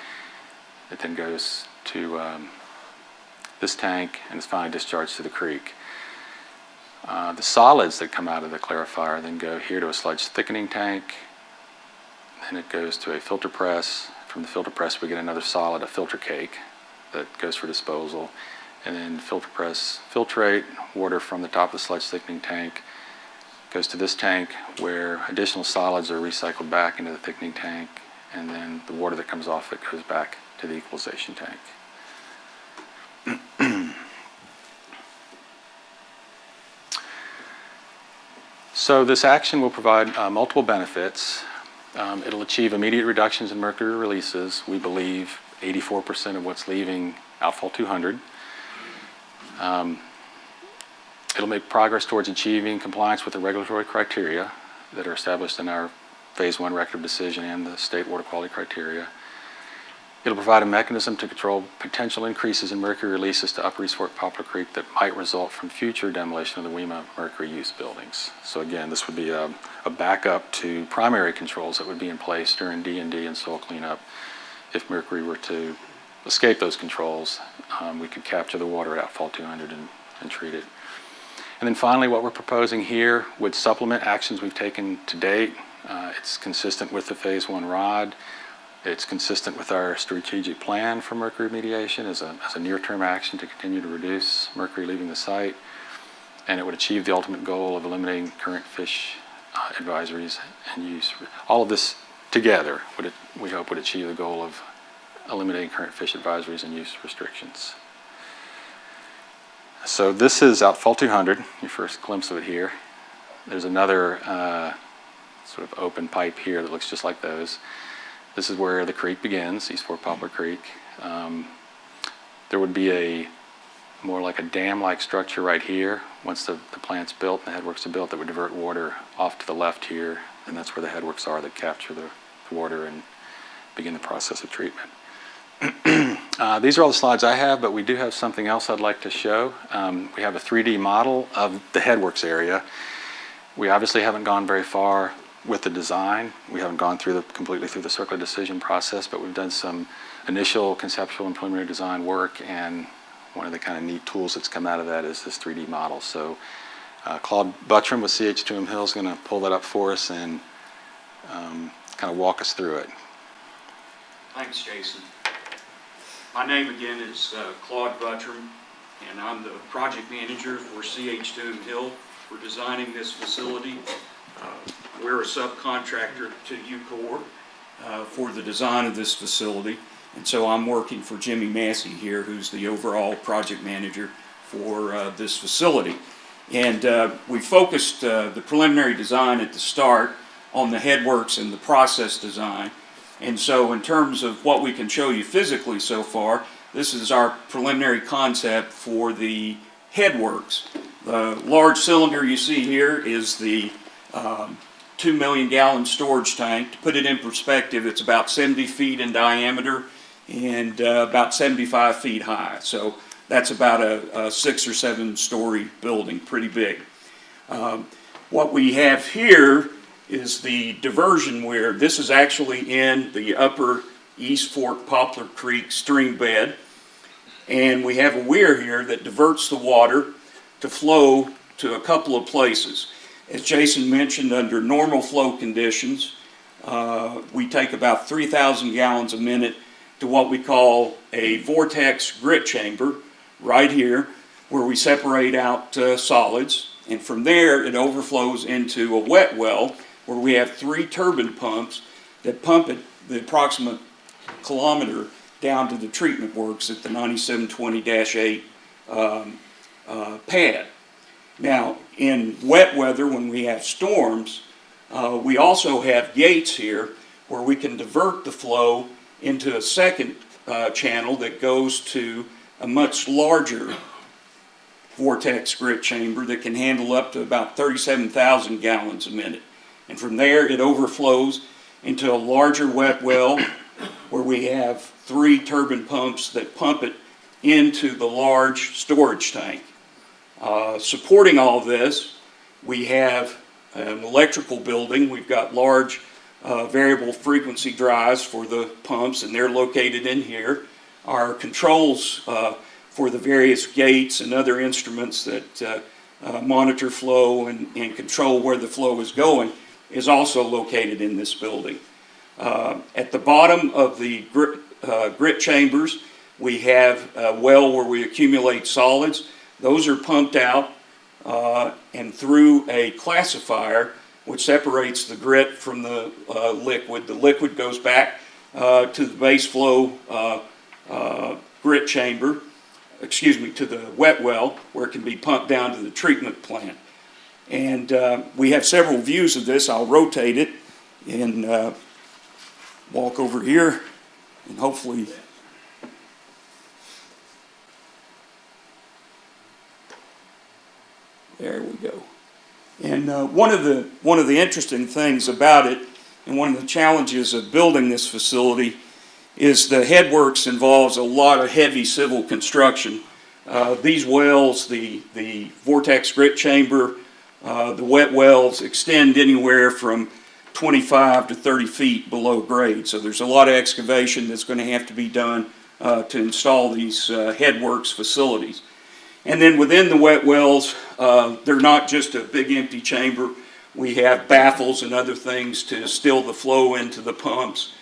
It then goes to this tank and is finally discharged to the creek. The solids that come out of the clarifier then go here to a sludge thickening tank. Then it goes to a filter press. From the filter press, we get another solid, a filter cake, that goes for disposal. And then filter press filtrate water from the top of the sludge thickening tank, goes to this tank where additional solids are recycled back into the thickening tank, and then the water that comes off it goes back to the equalization tank. So this action will provide multiple benefits. It'll achieve immediate reductions in mercury releases. We believe 84% of what's leaving outfall 200. It'll make progress towards achieving compliance with the regulatory criteria that are established in our Phase 1 record of decision and the state water quality criteria. It'll provide a mechanism to control potential increases in mercury releases to Upper East Fork Poplar Creek that might result from future demolition of the WEMA mercury use buildings. So again, this would be a backup to primary controls that would be in place during D&D and soil cleanup. If mercury were to escape those controls, we could capture the water at outfall 200 and treat it. And then finally, what we're proposing here would supplement actions we've taken to date. It's consistent with the Phase 1 ROD. It's consistent with our strategic plan for mercury remediation as a near-term action to continue to reduce mercury leaving the site. And it would achieve the ultimate goal of eliminating current fish advisories and use. All of this together, we hope, would achieve the goal of eliminating current fish advisories and use restrictions. So this is outfall 200, your first glimpse of it here. There's another sort of open pipe here that looks just like those. This is where the creek begins, East Fork Poplar Creek. There would be more like a dam-like structure right here once the plant's built and the headworks are built that would divert water off to the left here, and that's where the headworks are that capture the water and begin the process of treatment. These are all the slides I have, but we do have something else I'd like to show. We have a 3D model of the headworks area. We obviously haven't gone very far with the design. We haven't gone completely through the circular decision process, but we've done some initial conceptual and preliminary design work, and one of the kind of neat tools that's come out of that is this 3D model. So Claude Buttram with CH2M Hill is going to pull that up for us and kind of walk us through it. Thanks, Jason. My name again is Claude Buttram, and I'm the project manager for CH2M Hill. We're designing this facility. We're a subcontractor to UCOR for the design of this facility, and so I'm working for Jimmy Massey here, who's the overall project manager for this facility. And we focused the preliminary design at the start on the headworks and the process design. And so in terms of what we can show you physically so far, this is our preliminary concept for the headworks. The large cylinder you see here is the 2 million gallon storage tank. To put it in perspective, it's about 70 feet in diameter and about 75 feet high. So that's about a 6 or 7 story building, pretty big. What we have here is the diversion weir. This is actually in the upper East Fork Poplar Creek stream bed. And we have a weir here that diverts the water to flow to a couple of places. As Jason mentioned, under normal flow conditions, we take about 3,000 gallons a minute to what we call a vortex grit chamber right here, where we separate out solids. And from there, it overflows into a wet well where we have 3 turbine pumps that pump it the approximate kilometer down to the treatment works at the 9720-8 pad. Now, in wet weather, when we have storms, we also have gates here where we can divert the flow into a second channel that goes to a much larger vortex grit chamber that can handle up to about 37,000 gallons a minute. And from there, it overflows into a larger wet well where we have 3 turbine pumps that pump it into the large storage tank. Supporting all this, we have an electrical building. We've got large variable frequency drives for the pumps, and they're located in here. Our controls for the various gates and other instruments that monitor flow and control where the flow is going is also located in this building. At the bottom of the grit chambers, we have a well where we accumulate solids. Those are pumped out and through a classifier which separates the grit from the liquid. The liquid goes back to the base flow grit chamber, to the wet well, where it can be pumped down to the treatment plant. And we have several views of this. I'll rotate it and walk over here and hopefully there we go. And one of the interesting things about it, and one of the challenges of building this facility, is the headworks involves a lot of heavy civil construction. These wells, the vortex grit chamber, the wet wells extend anywhere from 25 to 30 feet below grade. So there's a lot of excavation that's going to have to be done to install these headworks facilities. And then within the wet wells, they're not just a big empty chamber. We have baffles and other things to still the flow into the pumps.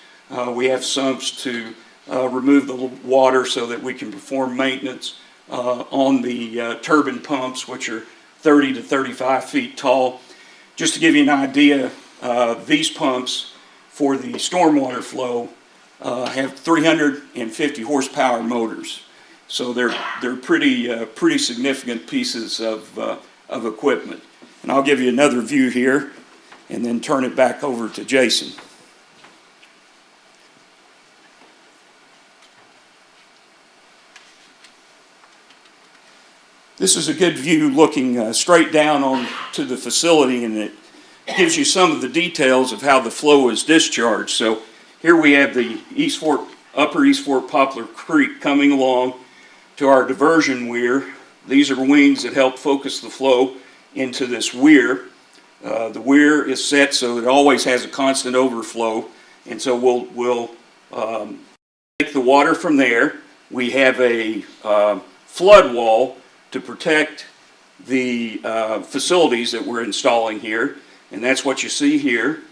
We have sumps to remove the water so that we can perform maintenance on the turbine pumps, which are 30 to 35 feet tall. Just to give you an idea, these pumps for the stormwater flow have 350 horsepower motors. So they're pretty significant pieces of equipment. And I'll give you another view here and then turn it back over to Jason. This is a good view looking straight down on to the facility, and it gives you some of the details of how the flow is discharged. So here we have the upper East Fork Poplar Creek coming along to our diversion weir. These are wings that help focus the flow into this weir. The weir is set so it always has a constant overflow, and so we'll take the water from there. We have a flood wall to protect the facilities that we're installing here, and that's what you see here.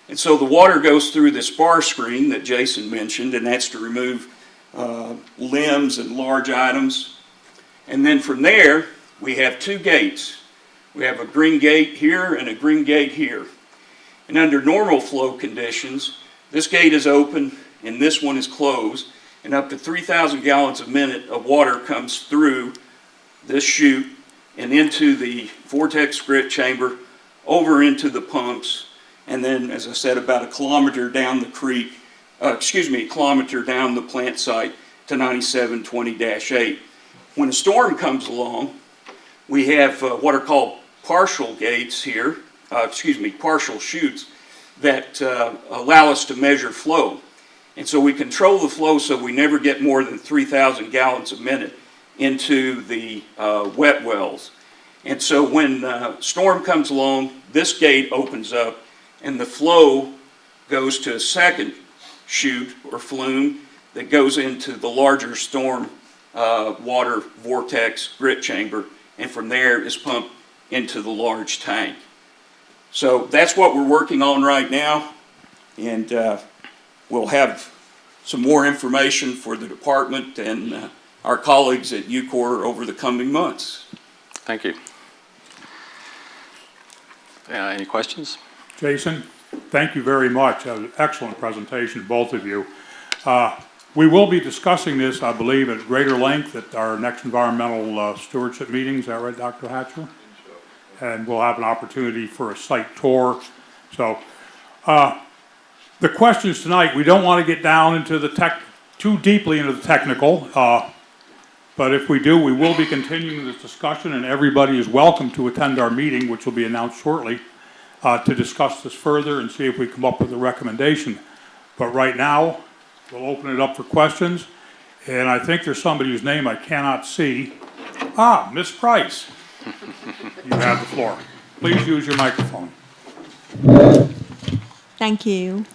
And so the water goes through this bar screen that Jason mentioned, and that's to remove limbs and large items. And then from there, we have 2 gates. We have a green gate here and a green gate here. And under normal flow conditions, this gate is open and this one is closed, and up to 3,000 gallons a minute of water comes through this chute and into the vortex grit chamber, over into the pumps, and then, as I said, about a kilometer down the creek, a kilometer down the plant site to 9720-8. When a storm comes along, we have what are called partial gates here, partial chutes that allow us to measure flow. And so we control the flow so we never get more than 3,000 gallons a minute into the wet wells. And so when storm comes along, this gate opens up and the flow goes to a second chute or flume that goes into the larger storm water vortex grit chamber, and from there is pumped into the large tank. So that's what we're working on right now, and we'll have some more information for the department and our colleagues at UCOR over the coming months. Thank you. Any questions? Jason, thank you very much. That was an excellent presentation, both of you. We will be discussing this, I believe, at greater length at our next environmental stewardship meeting. Is that right, Dr. Hatcher? And we'll have an opportunity for a site tour. So the questions tonight, we don't want to get down into the too deeply into the technical. But if we do, we will be continuing this discussion, and everybody is welcome to attend our meeting, which will be announced shortly, to discuss this further and see if we come up with a recommendation. But right now, we'll open it up for questions, and I think there's somebody whose name I cannot see. Ms. Price. You have the floor. Please use your microphone. Thank you.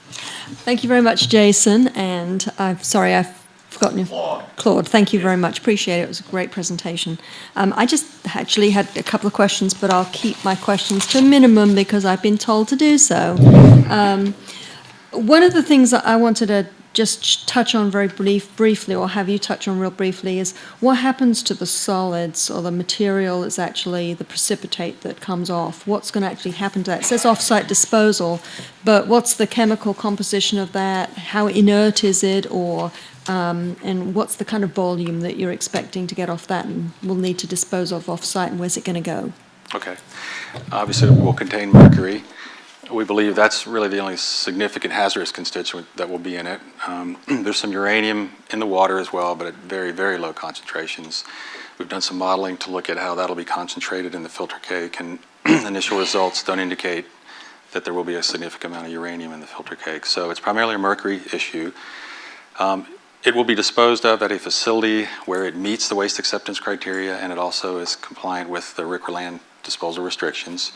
Thank you very much, Jason, and I'm sorry I've forgotten your Claude. Thank you very much. Appreciate it. It was a great presentation. I just actually had a couple of questions, but I'll keep my questions to a minimum because I've been told to do so. One of the things that I wanted to just touch on very briefly, or have you touch on real briefly, is what happens to the solids or the material that's actually the precipitate that comes off? What's going to actually happen to that? It says off-site disposal, but what's the chemical composition of that? How inert is it? And what's the kind of volume that you're expecting to get off that and will need to dispose of off-site, and where's it going to go? Okay. Obviously, it will contain mercury. We believe that's really the only significant hazardous constituent that will be in it. There's some uranium in the water as well, but at very, very low concentrations. We've done some modeling to look at how that'll be concentrated in the filter cake, and initial results don't indicate that there will be a significant amount of uranium in the filter cake. So it's primarily a mercury issue. It will be disposed of at a facility where it meets the waste acceptance criteria, and it also is compliant with the RCRA land disposal restrictions.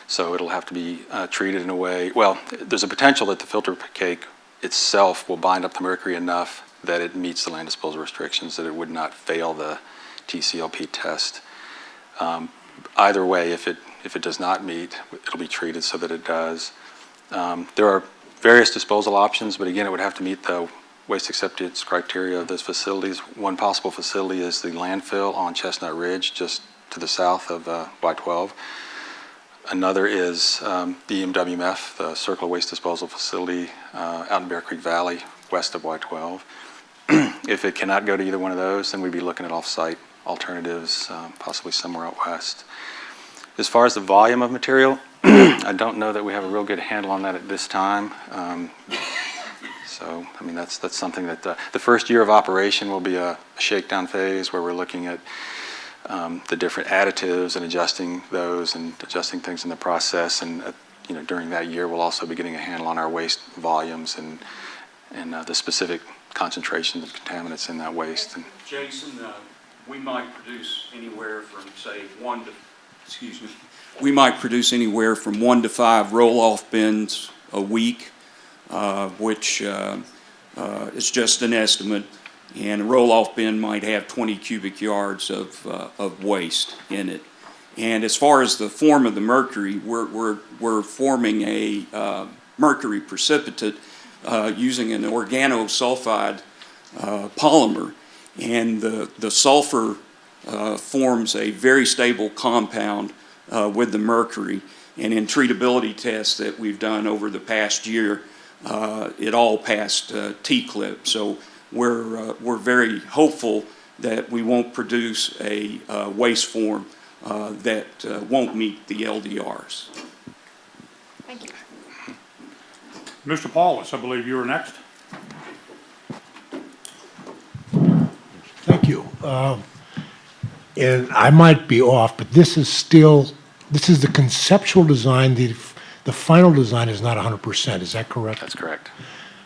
So it'll have to be treated in a way, well, there's a potential that the filter cake itself will bind up the mercury enough that it meets the land disposal restrictions, that it would not fail the TCLP test. Either way, if it does not meet, it'll be treated so that it does. There are various disposal options, but again, it would have to meet the waste acceptance criteria of those facilities. One possible facility is the landfill on Chestnut Ridge, just to the south of Y12. Another is the EMWMF, the Circular Waste Disposal Facility out in Bear Creek Valley, west of Y12. If it cannot go to either one of those, then we'd be looking at off-site alternatives, possibly somewhere out west. As far as the volume of material, I don't know that we have a real good handle on that at this time. So, I mean, that's something that the first year of operation will be a shakedown phase where we're looking at the different additives and adjusting those and adjusting things in the process. And during that year, we'll also be getting a handle on our waste volumes and the specific concentrations of contaminants in that waste. And Jason, we might produce anywhere from, say, we might produce anywhere from 1 to 5 roll-off bins a week, which is just an estimate. And a roll-off bin might have 20 cubic yards of waste in it. And as far as the form of the mercury, we're forming a mercury precipitate using an organosulfide polymer. And the sulfur forms a very stable compound with the mercury. And in treatability tests that we've done over the past year, it all passed T-CLIP. So we're very hopeful that we won't produce a waste form that won't meet the LDRs. Thank you. Mr. Paulus, I believe you were next. Thank you. And I might be off, but this is the conceptual design. The final design is not 100%. Is that correct? that's correct.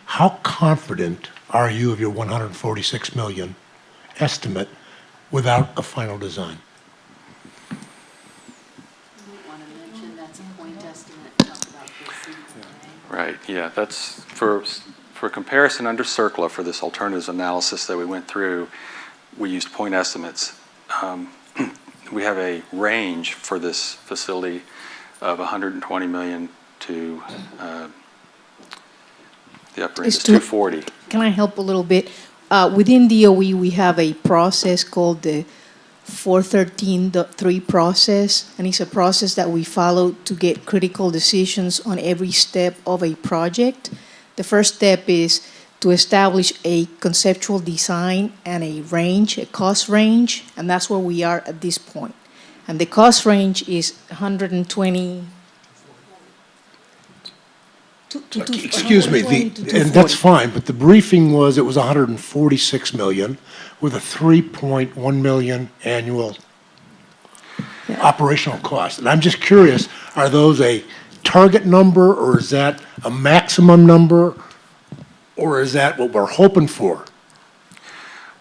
How confident are you of your 146 million estimate without a final design? You might want to mention that's a point estimate. Talk about this. Right, yeah, that's for comparison under CERCLA for this alternatives analysis that we went through, we used point estimates. We have a range for this facility of 120 million to the upper end is 240. Can I help a little bit? Within DOE, we have a process called the 413.3 process, and it's a process that we follow to get critical decisions on every step of a project. The first step is to establish a conceptual design and a range, a cost range, and that's where we are at this point. And the cost range is 120. Excuse me, and that's fine, but the briefing was it was 146 million with a 3.1 million annual operational cost. And I'm just curious, are those a target number, or is that a maximum number, or is that what we're hoping for?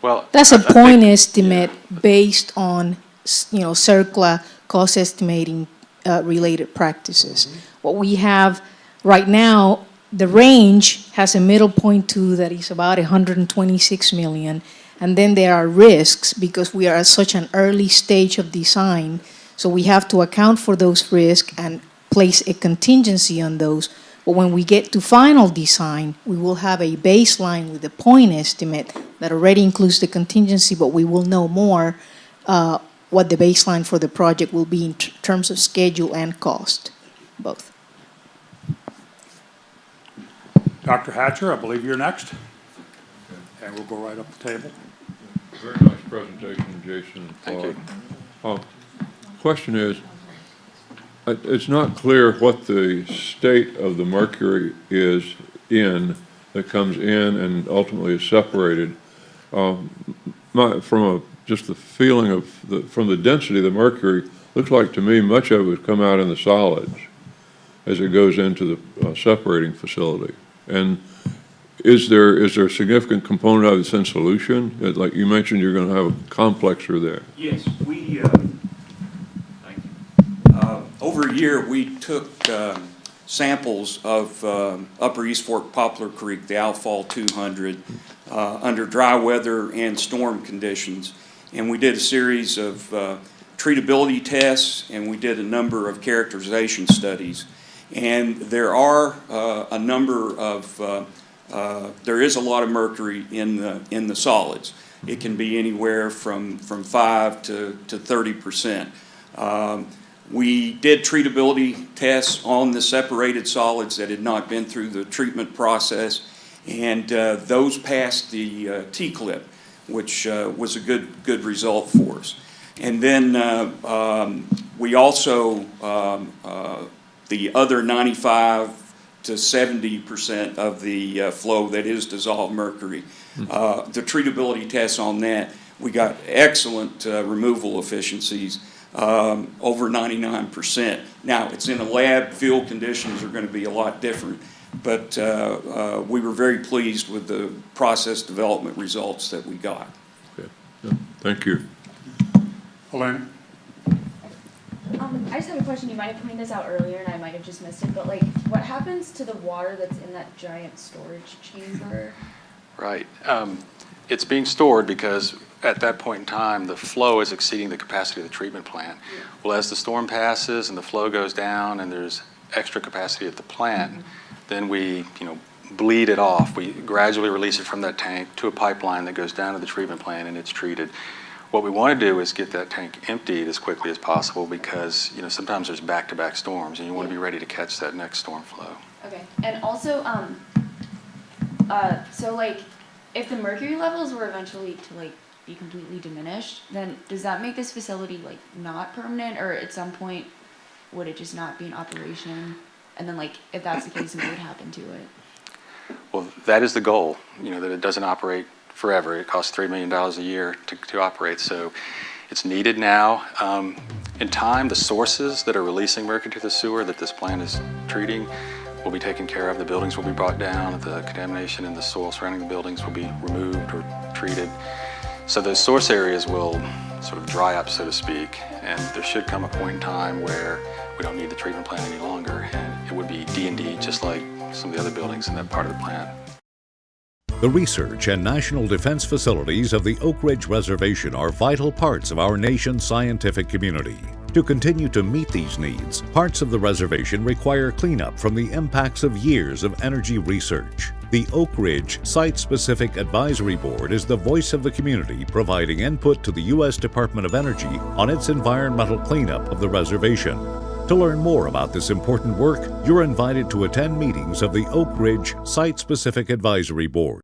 Well, That's a point estimate based on, CERCLA cost estimating related practices. What we have right now, the range has a middle point to that is about 126 million. And then there are risks because we are at such an early stage of design. So we have to account for those risks and place a contingency on those. But when we get to final design, we will have a baseline with a point estimate that already includes the contingency, but we will know more what the baseline for the project will be in terms of schedule and cost, both. Dr. Hatcher, I believe you're next. And we'll go right up the table. Very nice presentation, Jason and Claude. Question is, it's not clear what the state of the mercury is that comes in and ultimately is separated. Just the feeling from the density of the mercury, looks like to me much of it would come out in the solids as it goes into the separating facility. And is there a significant component of it's in solution? Like you mentioned, you're going to have a complexer there. Yes, we, thank you. Over a year, we took samples of Upper East Fork Poplar Creek, the outfall 200, under dry weather and storm conditions. And we did a series of treatability tests, and we did a number of characterization studies. And there are a number of, there is a lot of mercury in the solids. It can be anywhere from 5 to 30%. We did treatability tests on the separated solids that had not been through the treatment process, and those passed the T-clip, which was a good result for us. And then we also, the other 95 to 70% of the flow that is dissolved mercury. The treatability tests on that, we got excellent removal efficiencies, over 99%. Now, it's in a lab, field conditions are going to be a lot different, but we were very pleased with the process development results that we got. Okay. Yeah. Thank you. Elena? I just have a question. You might have pointed this out earlier and I might have just missed it, but what happens to the water that's in that giant storage chamber? Right. It's being stored because at that point in time, the flow is exceeding the capacity of the treatment plant. Yeah. Well, as the storm passes and the flow goes down and there's extra capacity at the plant, then we, bleed it off. We gradually release it from that tank to a pipeline that goes down to the treatment plant and it's treated. What we want to do is get that tank emptied as quickly as possible because, sometimes there's back-to-back storms and you want to be ready to catch that next storm flow. Okay. And also, if the mercury levels were eventually to be completely diminished, then does that make this facility not permanent, or at some point would it just not be in operation? And then if that's the case, what would happen to it? Well, that is the goal, that it doesn't operate forever. It costs $3 million a year to operate, so it's needed now. In time, the sources that are releasing mercury to the sewer that this plant is treating will be taken care of. The buildings will be brought down. The contamination in the soil surrounding the buildings will be removed or treated. So those source areas will sort of dry up, so to speak, and there should come a point in time where we don't need the treatment plant any longer, and it would be D&D just like some of the other buildings in that part of the plant. The research and national defense facilities of the Oak Ridge Reservation are vital parts of our nation's scientific community. To continue to meet these needs, parts of the reservation require cleanup from the impacts of years of energy research. The Oak Ridge Site-Specific Advisory Board is the voice of the community, providing input to the U.S. Department of Energy on its environmental cleanup of the reservation. To learn more about this important work, you're invited to attend meetings of the Oak Ridge Site-Specific Advisory Board.